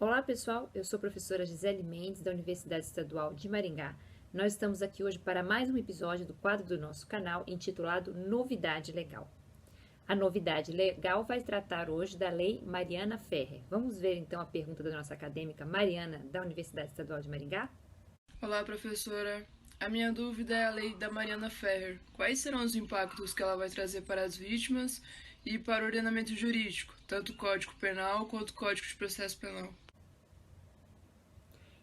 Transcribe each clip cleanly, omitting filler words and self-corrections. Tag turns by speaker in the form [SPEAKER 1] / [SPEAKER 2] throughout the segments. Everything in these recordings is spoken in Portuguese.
[SPEAKER 1] Olá pessoal, eu sou a professora Gisele Mendes da Universidade Estadual de Maringá. Nós estamos aqui hoje para mais um episódio do quadro do nosso canal intitulado Novidade Legal. A novidade legal vai tratar hoje da Lei Mariana Ferrer. Vamos ver então a pergunta da nossa acadêmica Mariana da Universidade Estadual de Maringá?
[SPEAKER 2] Olá, professora. A minha dúvida é a lei da Mariana Ferrer. Quais serão os impactos que ela vai trazer para as vítimas e para o ordenamento jurídico, tanto o Código Penal quanto o Código de Processo Penal?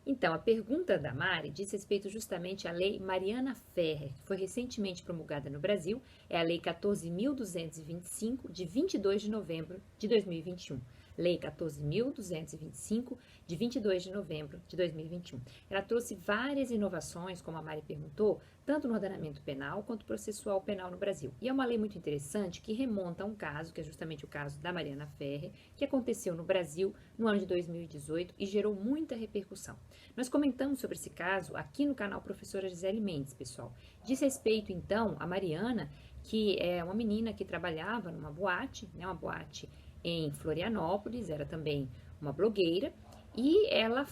[SPEAKER 1] Então, a pergunta da Mari diz respeito justamente à Lei Mariana Ferrer, que foi recentemente promulgada no Brasil, é a Lei 14.225, de 22 de novembro de 2021. Lei 14.225, de 22 de novembro de 2021. Ela trouxe várias inovações, como a Mari perguntou, tanto no ordenamento penal quanto processual penal no Brasil. E é uma lei muito interessante que remonta a um caso, que é justamente o caso da Mariana Ferrer, que aconteceu no Brasil no ano de 2018 e gerou muita repercussão. Nós comentamos sobre esse caso aqui no canal Professora Gisele Mendes, pessoal. Diz respeito, então, a Mariana, que é uma menina que trabalhava numa boate, né, uma boate em Florianópolis, era também uma blogueira, e ela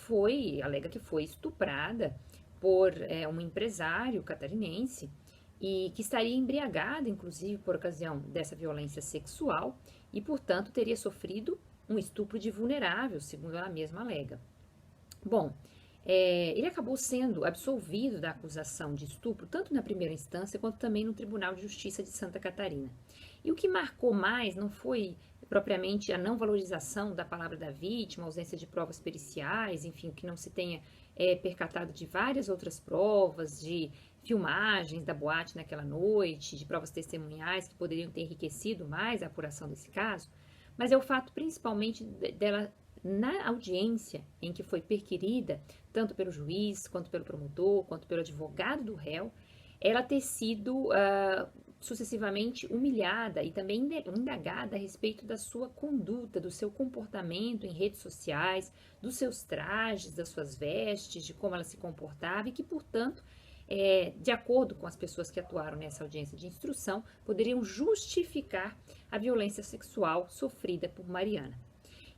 [SPEAKER 1] alega que foi estuprada por um empresário catarinense e que estaria embriagada, inclusive, por ocasião dessa violência sexual e, portanto, teria sofrido um estupro de vulnerável, segundo ela mesma alega. Bom, ele acabou sendo absolvido da acusação de estupro, tanto na primeira instância quanto também no Tribunal de Justiça de Santa Catarina. E o que marcou mais não foi propriamente a não valorização da palavra da vítima, a ausência de provas periciais, enfim, que não se tenha percatado de várias outras provas, de filmagens da boate naquela noite, de provas testemunhais que poderiam ter enriquecido mais a apuração desse caso, mas é o fato principalmente dela na audiência em que foi perquirida, tanto pelo juiz, quanto pelo promotor, quanto pelo advogado do réu, ela ter sido sucessivamente humilhada e também indagada a respeito da sua conduta, do seu comportamento em redes sociais, dos seus trajes, das suas vestes, de como ela se comportava e que, portanto, de acordo com as pessoas que atuaram nessa audiência de instrução, poderiam justificar a violência sexual sofrida por Mariana.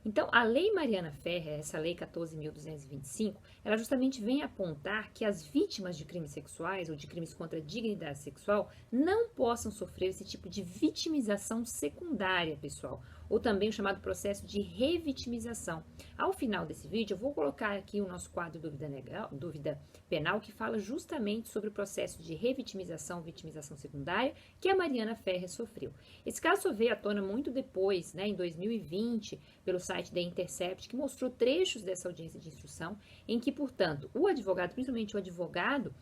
[SPEAKER 1] Então, a Lei Mariana Ferrer, essa Lei 14.225, ela justamente vem apontar que as vítimas de crimes sexuais ou de crimes contra a dignidade sexual não possam sofrer esse tipo de vitimização secundária, pessoal, ou também o chamado processo de revitimização. Ao final desse vídeo, eu vou colocar aqui o nosso quadro Dúvida Penal, que fala justamente sobre o processo de revitimização, vitimização secundária, que a Mariana Ferrer sofreu. Esse caso só veio à tona muito depois, né, em 2020, pelo site da Intercept, que mostrou trechos dessa audiência de instrução, em que, portanto, o advogado, principalmente o advogado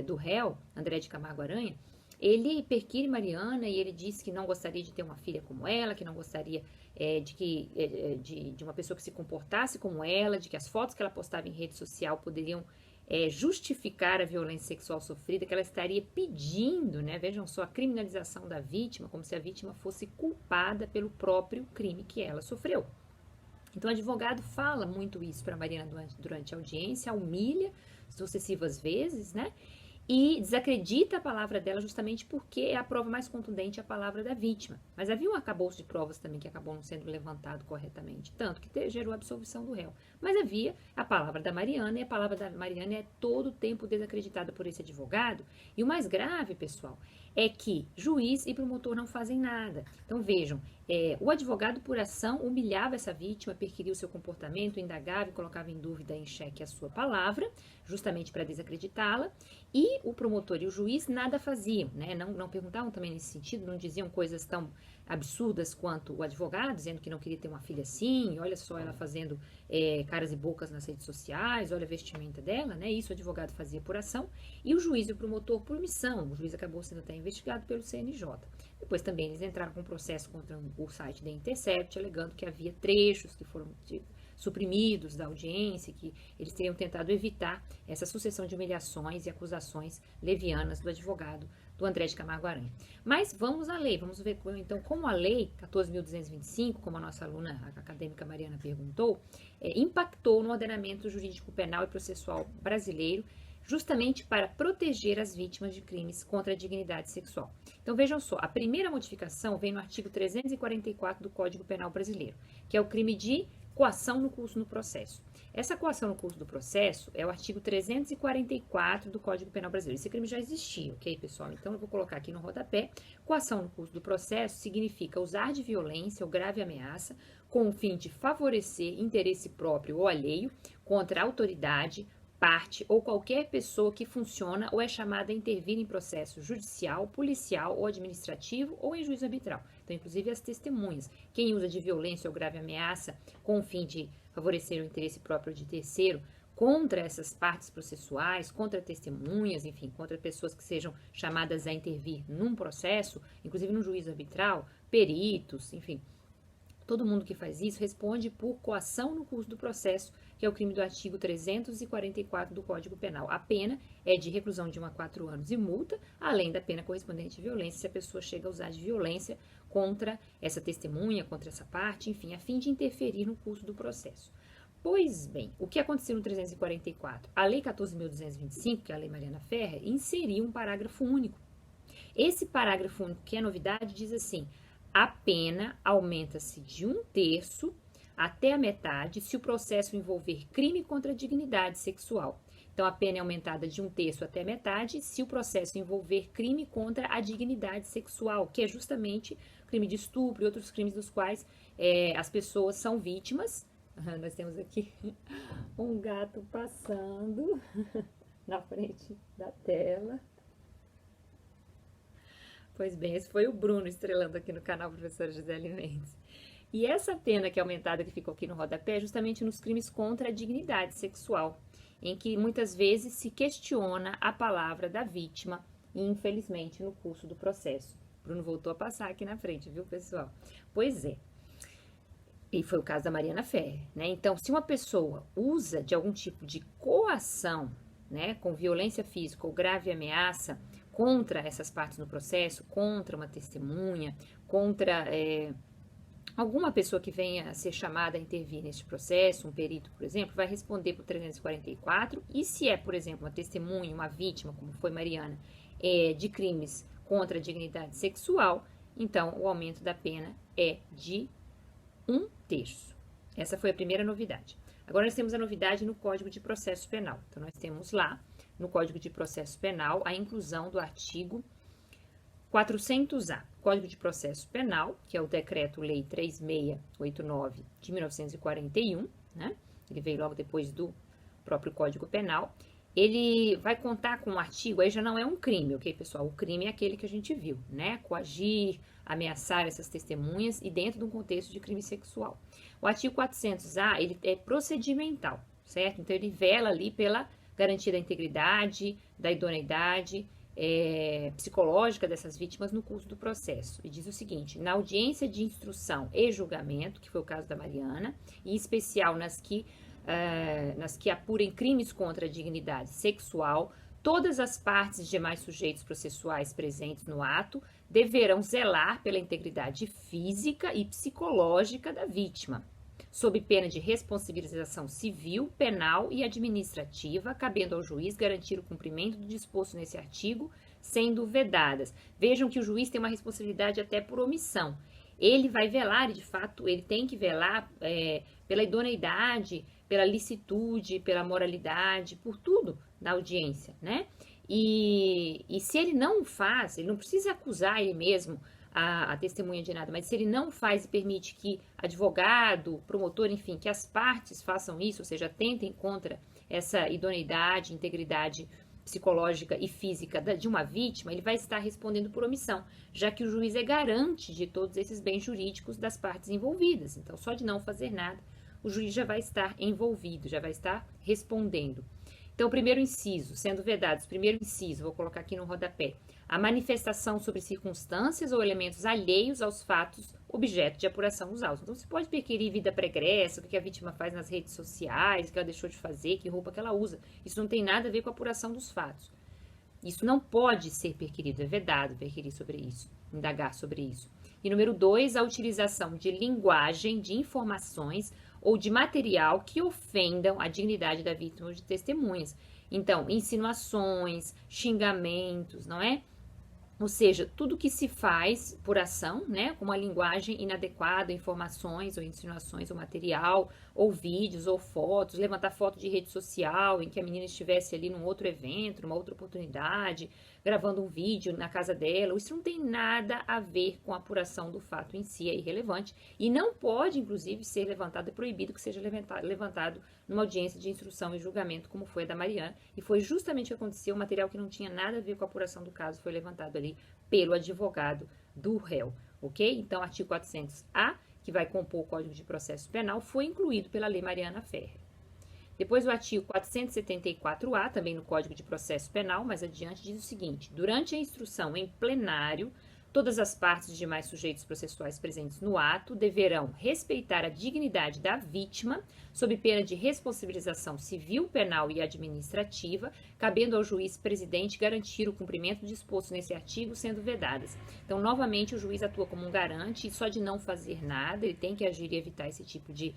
[SPEAKER 1] do réu, André de Camargo Aranha, ele perquire Mariana e ele disse que não gostaria de ter uma filha como ela, que não gostaria de uma pessoa que se comportasse como ela, de que as fotos que ela postava em rede social poderiam justificar a violência sexual sofrida, que ela estaria pedindo, né? Vejam só, a criminalização da vítima, como se a vítima fosse culpada pelo próprio crime que ela sofreu. Então, o advogado fala muito isso para Mariana durante a audiência, a humilha sucessivas vezes, né? E desacredita a palavra dela justamente porque é a prova mais contundente a palavra da vítima. Mas havia um arcabouço de provas também que acabou não sendo levantado corretamente, tanto que gerou a absolvição do réu. Mas havia a palavra da Mariana, e a palavra da Mariana é todo o tempo desacreditada por esse advogado. E o mais grave, pessoal, é que juiz e promotor não fazem nada. Então vejam, o advogado por ação humilhava essa vítima, perquiria o seu comportamento, indagava e colocava em dúvida, em xeque a sua palavra, justamente para desacreditá-la, e o promotor e o juiz nada faziam, né? Não perguntavam também nesse sentido, não diziam coisas tão absurdas quanto o advogado, dizendo que não queria ter uma filha assim, olha só ela fazendo caras e bocas nas redes sociais, olha a vestimenta dela, né? Isso o advogado fazia por ação, e o juiz e o promotor por omissão. O juiz acabou sendo até investigado pelo CNJ. Depois também eles entraram com um processo contra o site da Intercept, alegando que havia trechos que foram suprimidos da audiência, que eles teriam tentado evitar essa sucessão de humilhações e acusações levianas do advogado do André de Camargo Aranha. Mas vamos à lei, vamos ver então como a lei 14.225, como a nossa aluna a acadêmica Mariana perguntou, impactou no ordenamento jurídico penal e processual brasileiro, justamente para proteger as vítimas de crimes contra a dignidade sexual. Então vejam só, a primeira modificação vem no artigo 344 do Código Penal brasileiro, que é o crime de coação no curso do processo. Essa coação no curso do processo é o artigo 344 do Código Penal Brasileiro. Esse crime já existia, ok, pessoal? Então, eu vou colocar aqui no rodapé. Coação no curso do processo significa usar de violência ou grave ameaça com o fim de favorecer interesse próprio ou alheio contra a autoridade, parte ou qualquer pessoa que funciona ou é chamada a intervir em processo judicial, policial ou administrativo ou em juízo arbitral. Então, inclusive as testemunhas. Quem usa de violência ou grave ameaça com o fim de favorecer o interesse próprio de terceiro contra essas partes processuais, contra testemunhas, enfim, contra pessoas que sejam chamadas a intervir num processo, inclusive no juízo arbitral, peritos, enfim. Todo mundo que faz isso responde por coação no curso do processo, que é o crime do artigo 344 do Código Penal. A pena é de reclusão de 1 a 4 anos e multa, além da pena correspondente de violência, se a pessoa chega a usar de violência contra essa testemunha, contra essa parte, enfim, a fim de interferir no curso do processo. Pois bem, o que aconteceu no 344? A Lei 14.225, que é a Lei Mariana Ferrer, inseriu um parágrafo único. Esse parágrafo único, que é novidade, diz assim: a pena aumenta-se de 1/3 até a metade se o processo envolver crime contra a dignidade sexual. Então, a pena é aumentada de 1/3 até a metade se o processo envolver crime contra a dignidade sexual, que é justamente crime de estupro e outros crimes dos quais as pessoas são vítimas. Nós temos aqui um gato passando na frente da tela. Pois bem, esse foi o Bruno estrelando aqui no canal Professora Gisele Mendes. E essa pena que é aumentada, que ficou aqui no rodapé, é justamente nos crimes contra a dignidade sexual, em que muitas vezes se questiona a palavra da vítima, e infelizmente no curso do processo. Bruno voltou a passar aqui na frente, viu, pessoal? Pois é. E foi o caso da Mariana Ferrer, né? Então, se uma pessoa usa de algum tipo de coação, né, com violência física ou grave ameaça contra essas partes no processo, contra uma testemunha, contra alguma pessoa que venha a ser chamada a intervir neste processo, um perito, por exemplo, vai responder por 344, e se é, por exemplo, uma testemunha, uma vítima, como foi Mariana, de crimes contra a dignidade sexual, então o aumento da pena é de 1/3. Essa foi a primeira novidade. Agora nós temos a novidade no Código de Processo Penal. Então nós temos lá, no Código de Processo Penal, a inclusão do artigo 400A, Código de Processo Penal, que é o Decreto-Lei 3689 de 1941, né? Ele veio logo depois do próprio Código Penal. Ele vai contar com um artigo, aí já não é um crime, ok, pessoal? O crime é aquele que a gente viu, né? Coagir, ameaçar essas testemunhas e dentro de um contexto de crime sexual. O artigo 400A, ele é procedimental, certo? Então, ele vela ali pela garantia da integridade, da idoneidade psicológica dessas vítimas no curso do processo. E diz o seguinte: na audiência de instrução e julgamento, que foi o caso da Mariana, em especial nas que apurem crimes contra a dignidade sexual, todas as partes e demais sujeitos processuais presentes no ato deverão zelar pela integridade física e psicológica da vítima, sob pena de responsabilização civil, penal e administrativa, cabendo ao juiz garantir o cumprimento do disposto nesse artigo, sendo vedadas. Vejam que o juiz tem uma responsabilidade até por omissão. Ele vai velar, e de fato ele tem que velar pela idoneidade, pela licitude, pela moralidade, por tudo na audiência, né? E se ele não faz, ele não precisa acusar ele mesmo, a testemunha de nada, mas se ele não faz e permite que advogado, promotor, enfim, que as partes façam isso, ou seja, tentem contra essa idoneidade, integridade psicológica e física de uma vítima, ele vai estar respondendo por omissão, já que o juiz é garante de todos esses bens jurídicos das partes envolvidas. Então, só de não fazer nada, o juiz já vai estar envolvido, já vai estar respondendo. Então, o primeiro inciso, sendo vedados, primeiro inciso, vou colocar aqui no rodapé, a manifestação sobre circunstâncias ou elementos alheios aos fatos objeto de apuração dos autos. Então, você pode perquirir vida pregressa, o que a vítima faz nas redes sociais, o que ela deixou de fazer, que roupa que ela usa. Isso não tem nada a ver com a apuração dos fatos. Isso não pode ser perquirido, é vedado perquirir sobre isso, indagar sobre isso. E número 2, a utilização de linguagem, de informações ou de material que ofendam a dignidade da vítima ou de testemunhas. Então, insinuações, xingamentos, não é? Ou seja, tudo que se faz por ação, né, com uma linguagem inadequada, informações ou insinuações ou material, ou vídeos ou fotos, levantar foto de rede social em que a menina estivesse ali num outro evento, numa outra oportunidade, gravando um vídeo na casa dela, isso não tem nada a ver com a apuração do fato em si, é irrelevante e não pode, inclusive, ser levantado, é proibido que seja levantado numa audiência de instrução e julgamento, como foi a da Mariana, e foi justamente o que aconteceu, o material que não tinha nada a ver com a apuração do caso foi levantado ali pelo advogado do réu, ok? Então, artigo 400-A, que vai compor o Código de Processo Penal, foi incluído pela Lei Mariana Ferrer. Depois, o artigo 474-A, também no Código de Processo Penal, mais adiante, diz o seguinte: durante a instrução em plenário, todas as partes e demais sujeitos processuais presentes no ato deverão respeitar a dignidade da vítima, sob pena de responsabilização civil, penal e administrativa, cabendo ao juiz presidente garantir o cumprimento do disposto nesse artigo, sendo vedadas. Então, novamente, o juiz atua como um garante e só de não fazer nada, ele tem que agir e evitar esse tipo de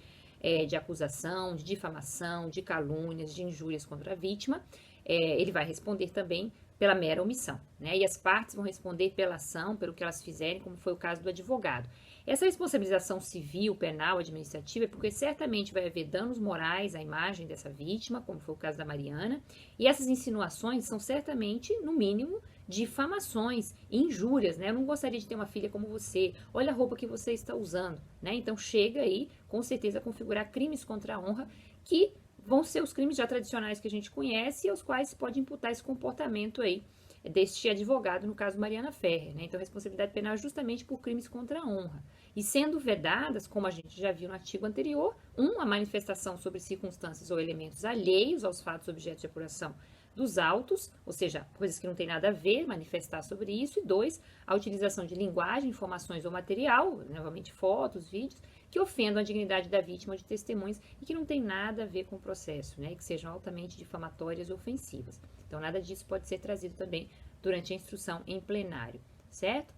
[SPEAKER 1] acusação, de difamação, de calúnias, de injúrias contra a vítima, ele vai responder também pela mera omissão, né? E as partes vão responder pela ação, pelo que elas fizerem, como foi o caso do advogado. Essa responsabilização civil, penal, administrativa é porque certamente vai haver danos morais à imagem dessa vítima, como foi o caso da Mariana, e essas insinuações são certamente, no mínimo, difamações, injúrias, né? Eu não gostaria de ter uma filha como você, olha a roupa que você está usando, né? Então chega aí, com certeza, a configurar crimes contra a honra que vão ser os crimes já tradicionais que a gente conhece e aos quais se pode imputar esse comportamento aí deste advogado, no caso Mariana Ferrer, né? Então, responsabilidade penal é justamente por crimes contra a honra. E sendo vedadas, como a gente já viu no artigo anterior, a manifestação sobre circunstâncias ou elementos alheios aos fatos objeto de apuração dos autos, ou seja, coisas que não tem nada a ver, manifestar sobre isso, e 2, a utilização de linguagem, informações ou material, novamente fotos, vídeos, que ofendam a dignidade da vítima ou de testemunhas e que não tem nada a ver com o processo, né, e que sejam altamente difamatórias ou ofensivas. Então, nada disso pode ser trazido também durante a instrução em plenário, certo?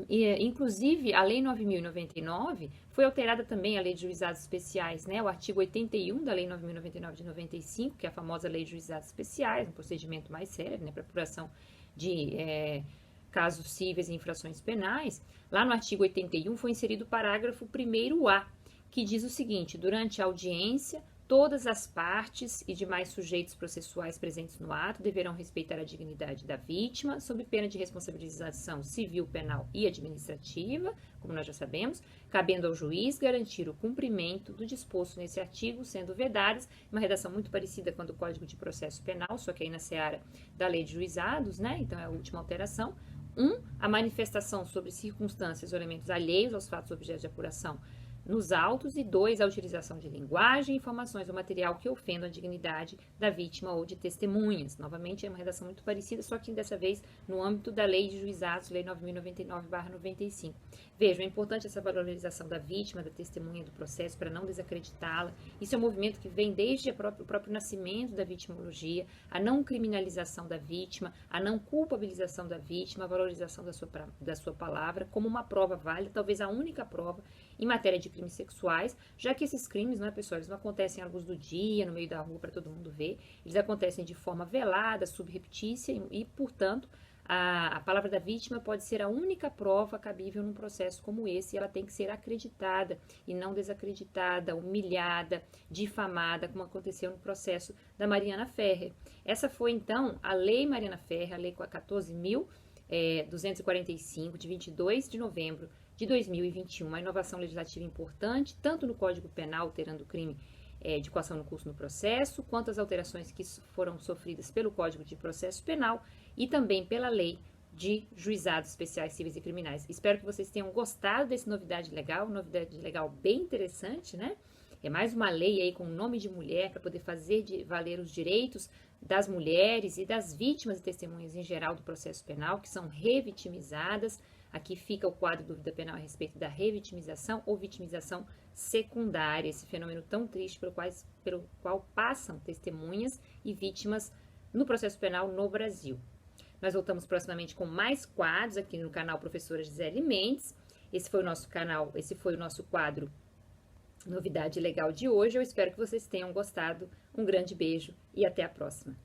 [SPEAKER 1] Inclusive, a Lei 9.099 foi alterada também a Lei de Juizados Especiais, né? O artigo 81 da Lei 9.099 de 95, que é a famosa Lei de Juizados Especiais, um procedimento mais sério, né, para apuração de casos cíveis e infrações penais. Lá no artigo 81 foi inserido o parágrafo 1º-A, que diz o seguinte: durante a audiência, todas as partes e demais sujeitos processuais presentes no ato deverão respeitar a dignidade da vítima, sob pena de responsabilização civil, penal e administrativa, como nós já sabemos, cabendo ao juiz garantir o cumprimento do disposto nesse artigo, sendo vedadas, uma redação muito parecida com a do Código de Processo Penal, só que aí na seara da Lei de Juizados, né? Então é a última alteração. A manifestação sobre circunstâncias ou elementos alheios aos fatos objeto de apuração nos autos, e 2, a utilização de linguagem, informações ou material que ofendam a dignidade da vítima ou de testemunhas. Novamente, é uma redação muito parecida, só que dessa vez no âmbito da Lei de Juizados, Lei 9.099/95. Vejam, é importante essa valorização da vítima, da testemunha do processo, para não desacreditá-la. Isso é um movimento que vem desde o próprio nascimento da vitimologia, a não criminalização da vítima, a não culpabilização da vítima, a valorização da sua palavra como uma prova válida, talvez a única prova em matéria de crimes sexuais, já que esses crimes, né, pessoal, eles não acontecem à luz do dia, no meio da rua, para todo mundo ver, eles acontecem de forma velada, subreptícia e, portanto, a palavra da vítima pode ser a única prova cabível num processo como esse, e ela tem que ser acreditada e não desacreditada, humilhada, difamada, como aconteceu no processo da Mariana Ferrer. Essa foi, então, a Lei Mariana Ferrer, a Lei 14.245, de 22 de novembro de 2021, uma inovação legislativa importante, tanto no Código Penal, alterando o crime de coação no curso no processo, quanto as alterações que foram sofridas pelo Código de Processo Penal e também pela Lei de Juizados Especiais Civis e Criminais. Espero que vocês tenham gostado dessa novidade legal bem interessante, né? É mais uma lei aí com nome de mulher para poder fazer valer os direitos das mulheres e das vítimas e testemunhas em geral do processo penal, que são revitimizadas. Aqui fica o quadro Dúvida Penal a respeito da revitimização ou vitimização secundária, esse fenômeno tão triste pelo qual passam testemunhas e vítimas no processo penal no Brasil. Nós voltamos proximamente com mais quadros aqui no canal Professora Gisele Mendes. Esse foi o nosso quadro Novidade Legal de hoje. Eu espero que vocês tenham gostado. Um grande beijo e até a próxima.